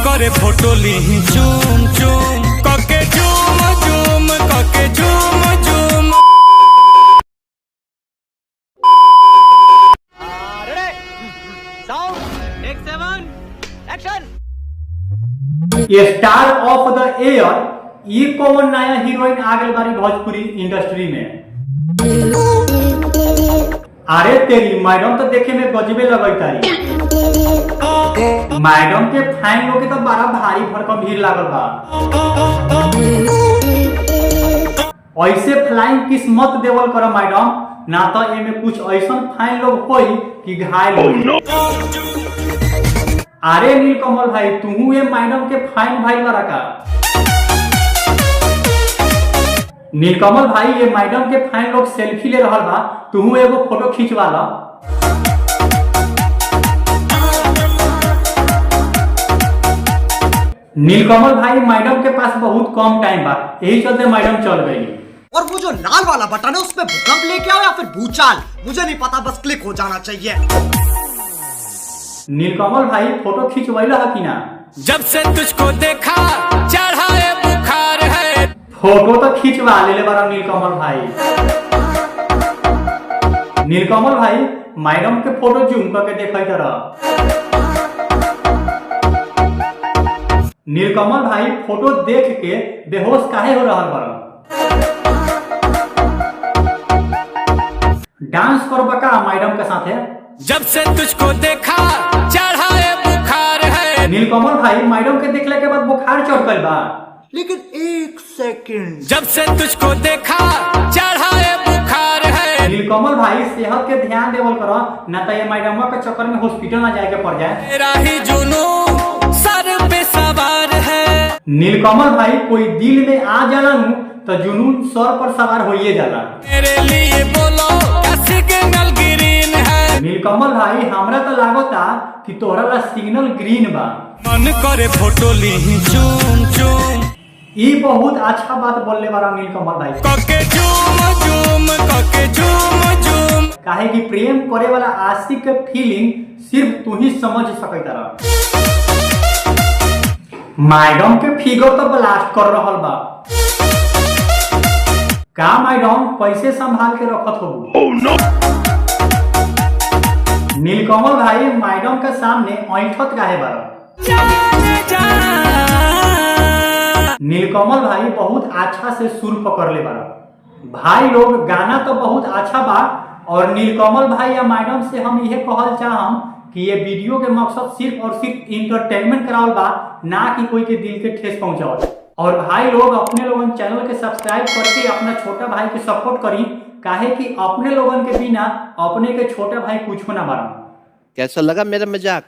करे फोटो ली चूम चूम कके झूम झूम कके झूम झूम। स्टार ऑफ द एयर ये कौन नया हीरोइन आ गई बारी भोजपुरी इंडस्ट्री में। अरे तेरी मैडम तो देखे में गजबे लगई तारी। मैडम के फैन लोग के तो बड़ा भारी भरकम भीड़ लागल बा। ऐसे फ्लाइंग किस्मत देवल करो मैडम, ना तो एमे कुछ ऐसा फैन लोग होई कि घायल हो। अरे नीलकमल भाई तुहू ये मैडम के फैन भाई बड़ा का। नीलकमल भाई ये मैडम के फैन लोग सेल्फी ले रहा बा, तुहू एगो फोटो खींचवा ला। नीलकमल भाई मैडम के पास बहुत कम टाइम बा, यही चलते मैडम चल गई। और वो जो लाल वाला बटन है उसमें भूकंप लेके आओ या फिर भूचाल, मुझे नहीं पता, बस क्लिक हो जाना चाहिए। नीलकमल भाई फोटो खींचवाइला है कि ना? जब से तुझको देखा चढ़ाए बुखार है। फोटो तो खींचवा ले बारा नीलकमल भाई। नीलकमल भाई मैडम के फोटो जूम करके देखा तरह। नीलकमल भाई फोटो देख के बेहोश काहे हो रहा बारा? डांस करबा का मैडम के साथ है। जब से तुझको देखा चढ़ाए बुखार है। नीलकमल भाई मैडम के देखले के बाद बुखार चढ़ गइल बा। लेकिन एक सेकंड, जब से तुझको देखा चढ़ाए बुखार है। नीलकमल भाई सेहत के ध्यान देवल करो, ना तो ये मैडम के चक्कर में हॉस्पिटल ना जाए के पड़ जाए। तेरा ही जुनून सर पे सवार है। नीलकमल भाई कोई दिल में आ जाला नू तो जुनून सर पर सवार होइए जाला। तेरे लिए बोलो क्या सिग्नल ग्रीन है। नीलकमल भाई हमरा तो लागता कि तोहरा ला सिग्नल ग्रीन बा। मन करे फोटो ली चूम चूम। ई बहुत अच्छा बात बोलले बारा नीलकमल भाई। कके झूम झूम कके झूम झूम। काहे कि प्रेम करे वाला आशिक के फीलिंग सिर्फ तू ही समझ सकै तारा। मैडम के फिगर तो ब्लास्ट कर रहल बा। का मैडम कैसे संभाल के रखत हो? Oh, no! नीलकमल भाई मैडम के सामने ऐठत काहे बारा? नीलकमल भाई बहुत अच्छा से सुर पकड़ ले बारा। भाई लोग गाना तो बहुत अच्छा बा, और नीलकमल भाई या मैडम से हम यह कहल चाहम कि ये वीडियो के मकसद सिर्फ और सिर्फ इंटरटेनमेंट करावल बा, ना कि कोई के दिल के ठेस पहुंचावल। और भाई लोग अपने लोगन चैनल के सब्सक्राइब करके अपना छोटा भाई के सपोर्ट करी, काहे कि अपने लोगन के बिना अपने के छोटा भाई कुछ ना बारा। कैसा लगा मेरा मजाक?